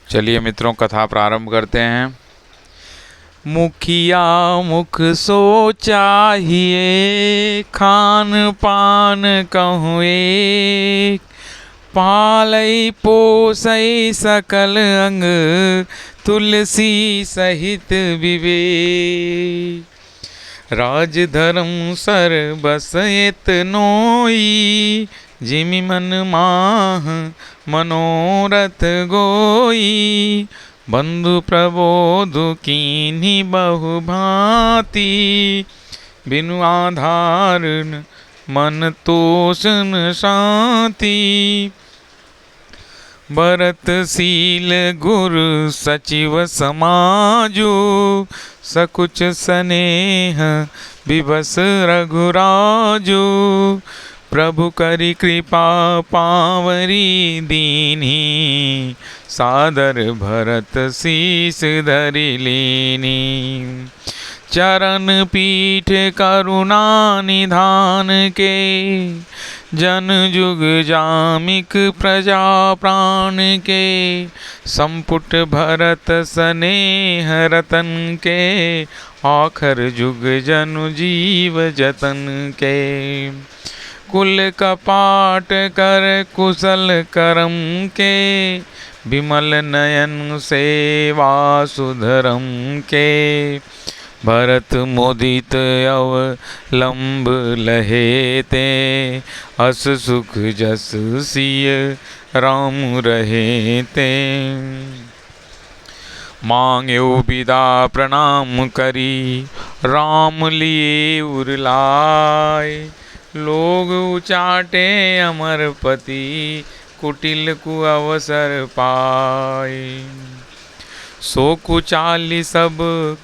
चलिए मित्रों, कथा प्रारंभ करते हैं। मुखिया मुख सो चाहिए, खान पान कहूँ एक, पालई पोसई सकल अंग, तुलसी सहित विवेक। राज धर्म सर बस एतनोई, जिमि मन माह मनोरथ गोई, बंधु प्रबोध कीन्ही बहु भांति, बिनु आधार मन तोषन शांति। भरत शील गुरु सचिव समाजो, सकुच स्नेह विवश रघुराजो, प्रभु करि कृपा पावरी दीन्ही, सादर भरत शीस धरि लीनी। चरण पीठ करुणा निधान के, जन जुग जामिक प्रजा प्राण के, संपुट भरत स्नेह रतन के, आखर जुग जनु जीव जतन के। कुल कपाट कर कुशल करम के, विमल नयन सेवा सुधरम के, भरत मुदित अवलंब लहे ते, अस सुख जस सिय राम रहे ते। मांग्यो विदा प्रणाम करी, राम लिए उरलाय, लोग उचाटे अमरपति, कुटिल कु अवसर पाए। सो कुचाली सब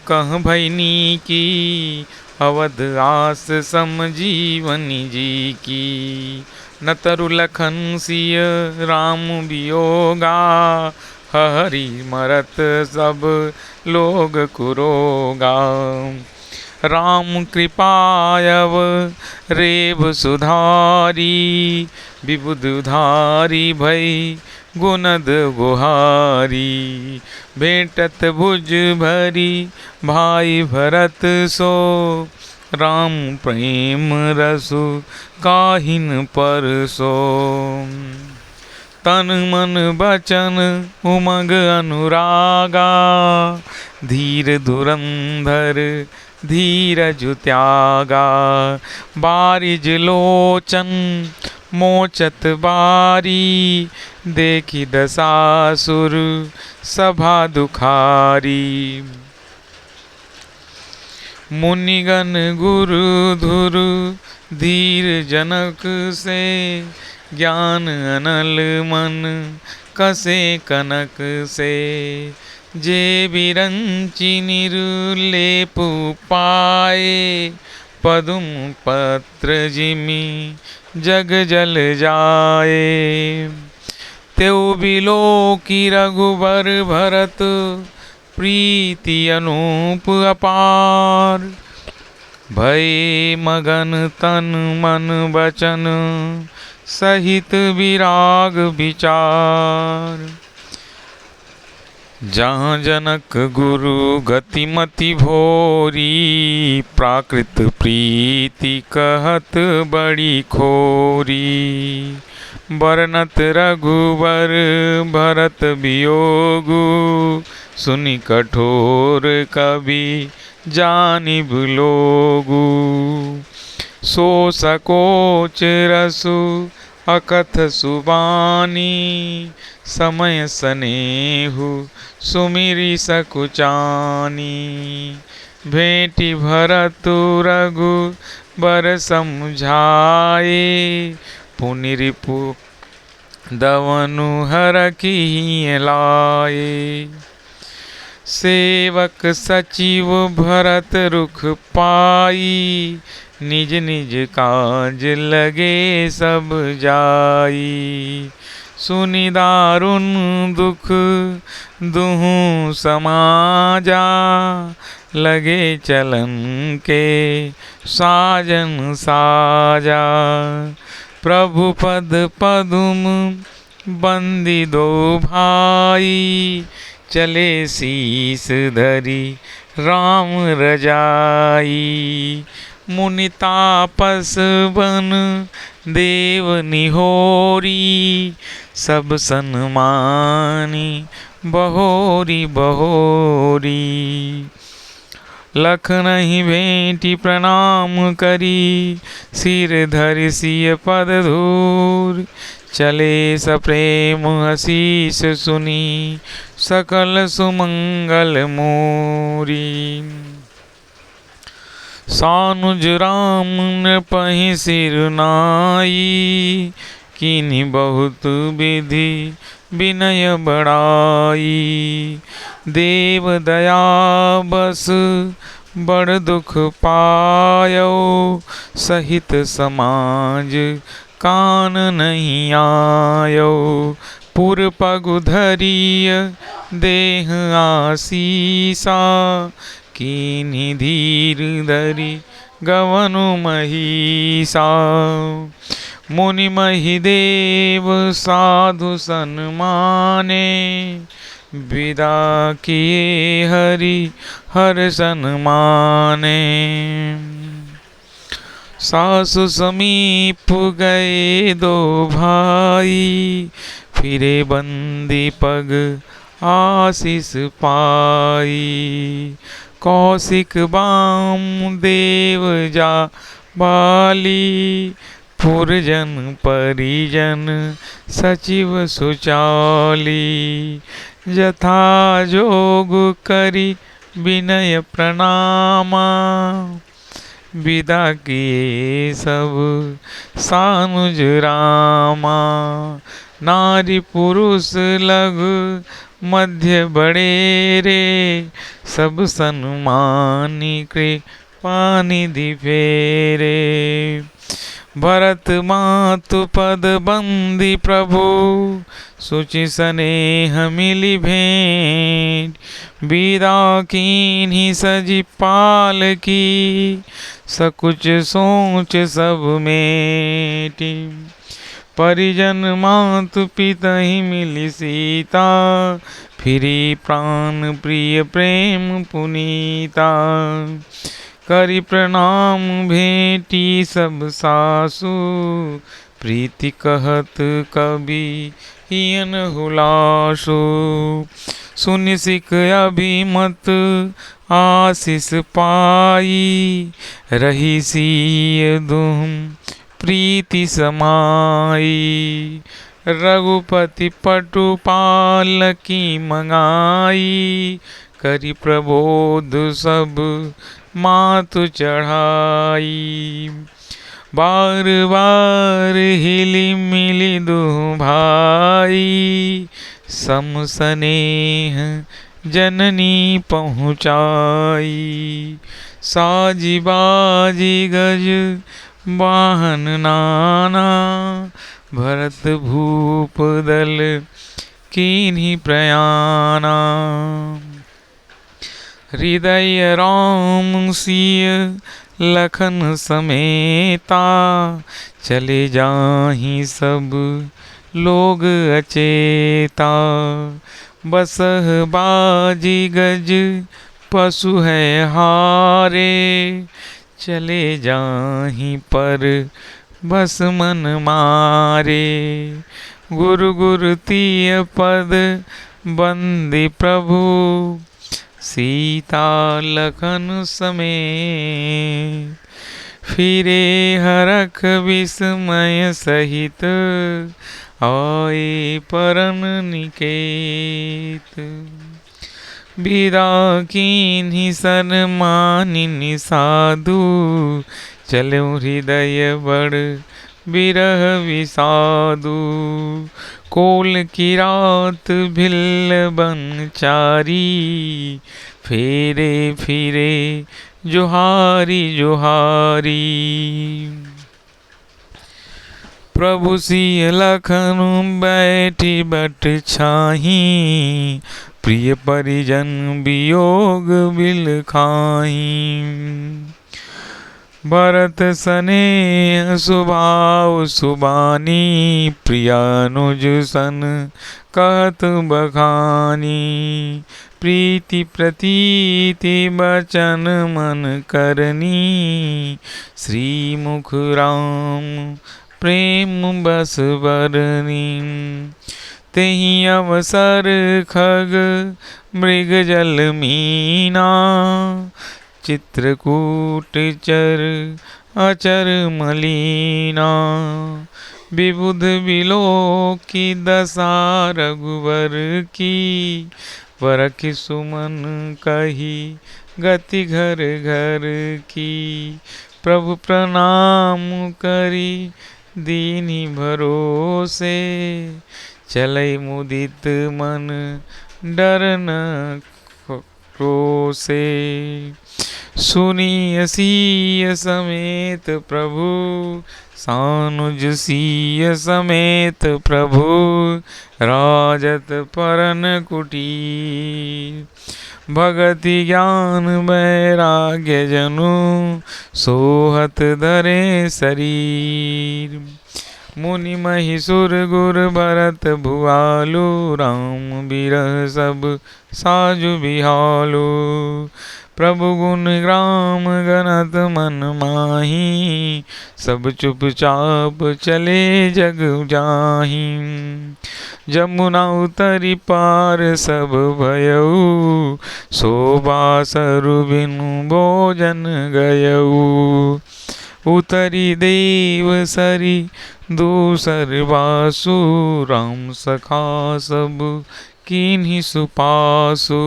कह भैनी की, अवध आस समजीवनी जी की। न तरु लखन सिय राम वियोगा, हरि मरत सब लोग कुरोगा। राम कृपायव रेव सुधारी, विबुध उधारी भई गुणद गुहारी। भेंटत भुज भरी भाई भरत सो, राम प्रेम रसु काहिन परसो। तन मन बचन उमंग अनुरागा, धीर धुरंधर धीरज त्यागा। बारिज लोचन मोचत बारी, देखी दसासुर सभा दुखारी। मुनिगण गुरु धुरु धीर जनक से, ज्ञान अनल मन कसे कनक से। जे बिरंचि निरुलेप पाए, पदुम पत्र जिमि जग जल जाए। त्यों बिलोकी रघुबर भरत, प्रीति अनूप अपार। भय मगन तन मन बचन, सहित विराग विचार। जहाँ जनक गुरु गतिमति भोरी, प्राकृत प्रीति कहत बड़ी खोरी। बरनत रघुबर भरत वियोगु, सुनि कठोर कवि जानिब लोगु। सो सकोच रसु अकथ सुबानी, समय स्नेहु सुमिरि सकुचानी। भेंटि भरतु रघुबर समझाए, पुनि रिपु दवनु हरखिं लाए। सेवक सचिव भरत रुख पाई, निज निज काज लगे सब जाई। सुनि दारुन दुख दुहु समाजा, लगे चलन के साजन साजा। प्रभु पद पदुम बंदी दो भाई, चले शीस धरी राम रजाई। मुनि तापस बन देव निहोरी, सब सन्मानी बहोरी बहोरी। लखनहि भेंटी प्रणाम करी, सिर धरि सिय पद धूर। चले सप्रेम आशीष सुनी, सकल सुमंगल मोरी। सानुज राम नृपहि सिर नाई, कीन्ही बहुत विधि विनय बड़ाई। देव दया बस बड़ दुख पायो, सहित समाज कान नहीं आयो। पुर पगु धरिय देह आसीसा, कीन्ही धीर धरि गवनु महिषा। मुनि महि देव साधु सन्माने, विदा किए हरि हर सन्माने। सासु समीप गए दो भाई, फिरे बंदी पग आशीष पाई। कौशिक बाम देव जा बाली, पुरजन परिजन सचिव सुचाली। जथा जोग करी विनय प्रणामा, विदा किए सब सानुज रामा। नारी पुरुष लघु मध्य बड़ेरे, सब सन्मानी कृपानिधि फेरे। भरत मातु पद बंदी प्रभु, सुचि स्नेह मिली भेंट। विदा कीन्ही सजी पाल की, सकुच सोच सब मेटी। परिजन मातु पितहि मिली सीता, फिरी प्राण प्रिय प्रेम पुनीता। करि प्रणाम भेंटी सब सासु, प्रीति कहत कवि हियन हुलासु। सुनि सिख अभिमत आशीष पाई, रही सिय दुम प्रीति समाई। रघुपति पटुपाल की मंगाई, करि प्रबोध सब मातु चढ़ाई। बार बार हिली मिली दो भाई, सम स्नेह जननी पहुँचाई। साजी बाजी गज वाहन नाना, भरत भूप दल कीन्ही प्रयाना। हृदय राम सिय लखन समेता, चले जाहि सब लोग अचेता। बसह बाजी गज पशु है हारे, चले जाहि पर बस मन मारे। गुरु गुरु तीय पद बंदी प्रभु, सीता लखन समेत। फिरे हरख विस्मय सहित, आए परन निकेत। विदा कीन्ही सन्मानिनि साधु, चलऊ हृदय बड़ बिरह विषादु। कोल किरात भिल्ल बनचारी, फेरे फिरे जोहारी जोहारी। प्रभु सिय लखन बैठी बट छाही, प्रिय परिजन वियोग बिल खाही। भरत सनेह सुभाव सुबानी, प्रियानुज सन कहत बखानी। प्रीति प्रतीति बचन मन करनी, श्रीमुख राम प्रेम बस बरनी। तेहि अवसर खग मृग जल मीना, चित्रकूट चर अचर मलीना। विबुध बिलोकी दशा रघुवर की, वरखि सुमन कही गति घर घर की। प्रभु प्रणाम करी दीनि भरोसे, चलै मुदित मन डर न क्रोसे। सुनी सिय समेत प्रभु, सानुज सिय समेत प्रभु। राजत परन कुटीर, भगति ज्ञान वैराग्य जनु, सोहत धरे शरीर। मुनि महिषुर गुर भरत भुआलु, राम बिरह सब साजु बिहालु। प्रभु गुण ग्राम गणत मन माही, सब चुपचाप चले जग जाहि। जमुना उतरी पार सब भयउ, शोभासरु बिनु भोजन गयउ। उतरी देव सरी दूसर बासु, राम सखा सब कीन्ही सुपासु।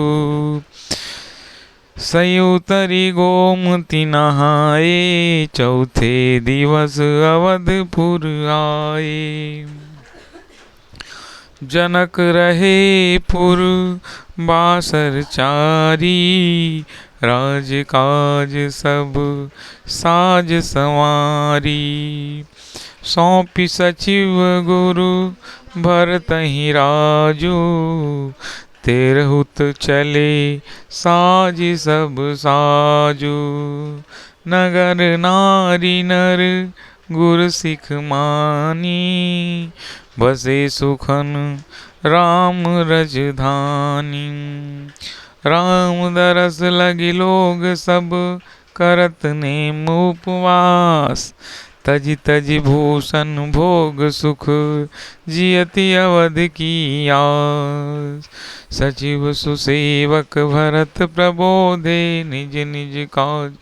सई उतरी गोमती नहाए, चौथे दिवस अवधपुर आए। जनक रहे पुर बासर चारी, राज काज सब साज संवारी। सौंपी सचिव गुरु भरतहि राजू, तेरहुत चले साज सब साजू। नगर नारी नर गुर सिख मानी, बसे सुखन राम रजधानी। राम दरस लगी लोग सब करत नेम उपवास, तज तज भूषण भोग सुख जियति अवध की आस। सचिव सुसेवक भरत प्रबोधे, निज निज काज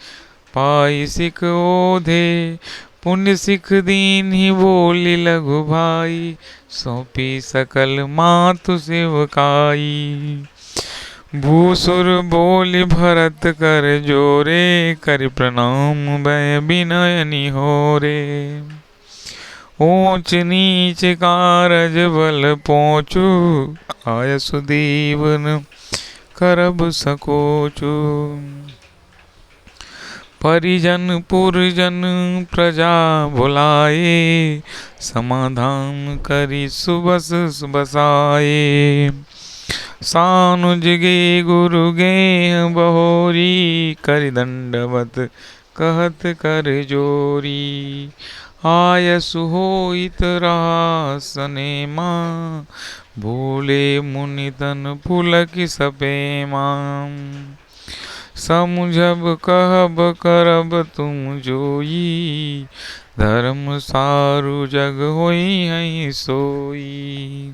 पाई सिख ओधे। पुण्य सिख दीन्हि बोली लघु भाई, सौंपी सकल मातु सेवकाई। भूसुर बोली भरत कर जोरे, कर प्रणाम भय विनय निहोरे। ऊंच नीच कारज बल पहुँचू, आय सुदीवन करब सकोचू। परिजन पुरजन प्रजा बुलाए, समाधान करी सुबस बसाए। सानुज गे गुरु गे बहोरी, कर दंडवत कहत कर जोरी। आय सुहोइत रहा सनेमा, भूले मुनि तन पुलक सपेमा। समुझब कहब करब तुम जोई, धर्म सारु जग होई है सोई।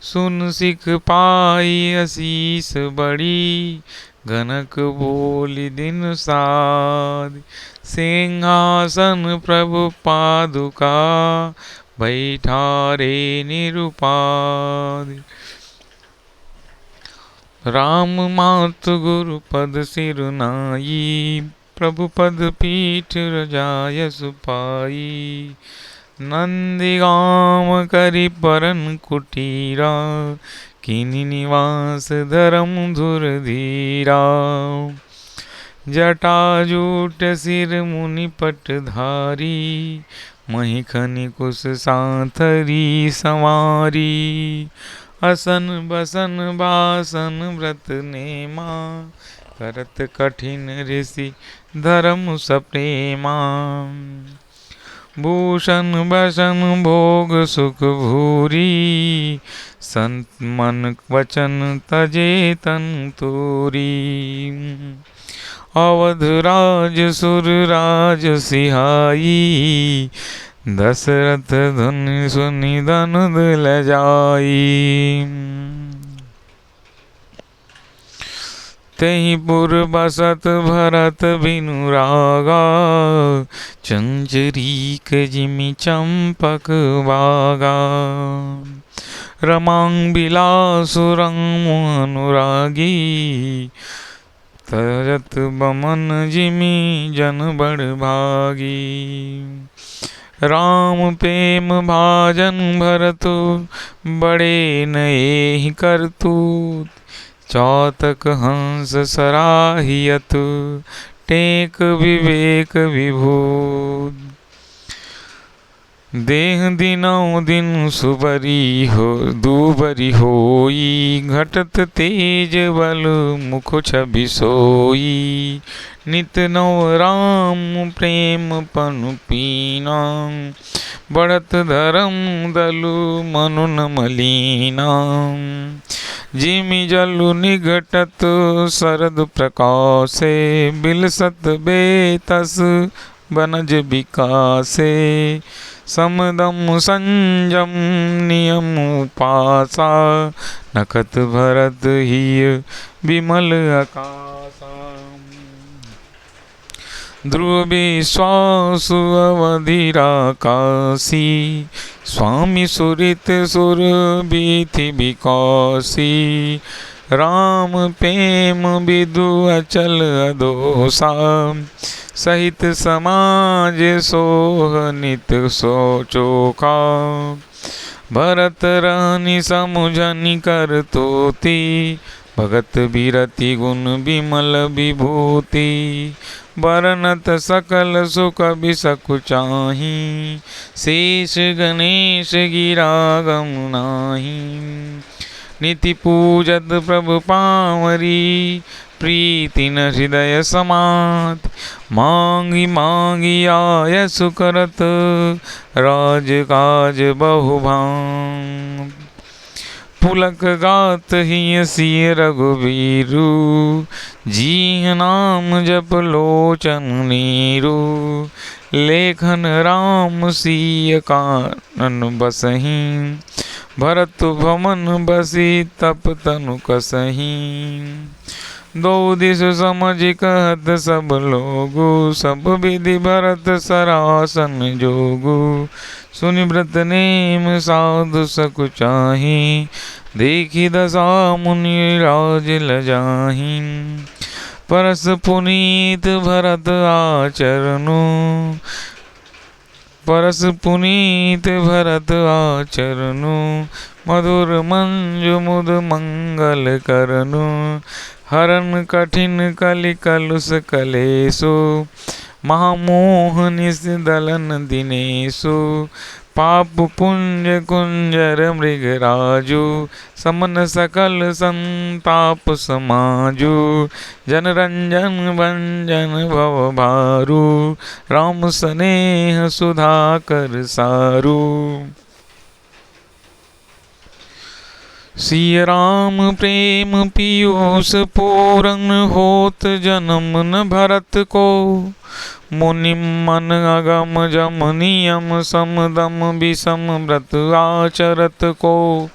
सुन सिख पाई असीस बड़ी, गनक बोली दिन साध। सिंहासन प्रभु पादुका, बैठारे निरुपाद। राम मातु गुरु पद सिर नाई, प्रभु पद पीठ रजाय सुपाई। नंदी गाम करि परन कुटीरा, किनि निवास धरम धुर धीरा। जटाजूट सिर मुनि पट धारी, महिखनि कुश सांथरी संवारी। असन बसन बासन व्रत नेमा, करत कठिन ऋषि धर्म सप्रेमा। भूषण बसन भोग सुख भूरी, संत मन वचन तजे तन तूरी। अवध राज सुर राज सिहाई, दशरथ धुनि सुनि धनुध लजाई। तेहि पुर बसत भरत बिनु रागा, चंचरीक जिमि चंपक बागा। रमांग बिलासु रंग अनुरागी, तरत बमन जिमि जन बड़ भागी। राम प्रेम भाजन भरतु, बड़े नएहि करतूत। चौतक हंस सराहियत, टेक विवेक विभूत। देह दिनौ दिन सुबरी हो दूबरी होई, घटत तेज बल मुख छवि सोई। नित नव राम प्रेम पनु पीना, बढ़त धर्म दलु मनु न मलीना। जिमि जलु निघटत शरद प्रकाशे, बिलसत बेतस बनज विकासे। समदम संजम नियम पासा, नखत भरत हिय विमल आकाशा। ध्रुव विश्वासु अवधि काशी, स्वामी सुरित सुर बीथि विकासी। राम प्रेम विदु अचल अदोसा, सहित समाज सोह नित सोचोखा। भरत रहनि समुझनि कर तोती, भगत बिरति गुण विमल विभूति। बरनत सकल सुख बिसकु चाही, शेष गणेश गिरा गम नाही। निति पूजत प्रभु पावरी, प्रीति न हृदय समात। मांगी मांगी आयस करत, राज काज बहु भांत। पुलक गात हिय सिय रघुवीरु, जीह नाम जप लोचन नीरु। लेखन राम सिय कानन बसहि, भरत भवन बसी तप तनु कसहि। दो दिस समझ कहत सब लोगु, सब विधि भरत सरासन जोगु। सुनि व्रत नेम साधु सकु चाही, देखी दशा मुनि राज लजाहि। परस पुनीत भरत आचरनु, परस पुनीत भरत आचरनु। मधुर मंजु मुद मंगल करनु, हरन कठिन कलि कलुष कलेसु। महामोह निस दलन दिनेसु, पाप पुंज कुंजर मृगराजु। समन सकल संताप समाजु, जन रंजन भंजन भव भारू। राम स्नेह सुधा कर सारू। सिय राम प्रेम पीयूष पूरन, होत जन्म न भरत को। मुनि मन अगम जम नियम, समदम विषम व्रत आचरत को।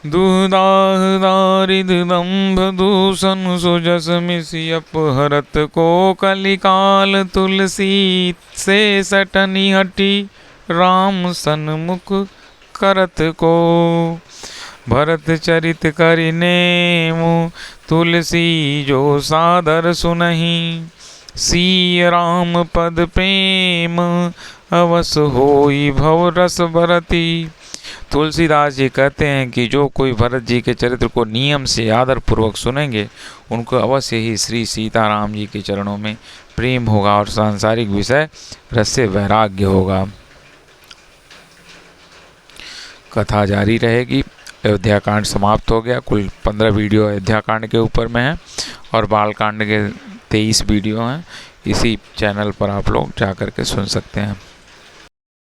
दुदाह दारिद दंभ दूषण, सुजस मिसि अपहरत को। कलिकाल तुलसी से सटनी हटी, राम सन्मुख करत को। भरत चरित करि नेमु, तुलसी जो सादर सुनहि। सिय राम पद प्रेम, अवस होई भव रस भरती। तुलसीदास जी कहते हैं कि जो कोई भरत जी के चरित्र को नियम से आदर पूर्वक सुनेंगे, उनको अवश्य ही श्री सीताराम जी के चरणों में प्रेम होगा और सांसारिक विषय रस से वैराग्य होगा। कथा जारी रहेगी। अयोध्या कांड समाप्त हो गया। कुल 15 वीडियो अयोध्या कांड के ऊपर में है और बालकांड के 23 वीडियो हैं, इसी चैनल पर आप लोग जा कर के सुन सकते हैं।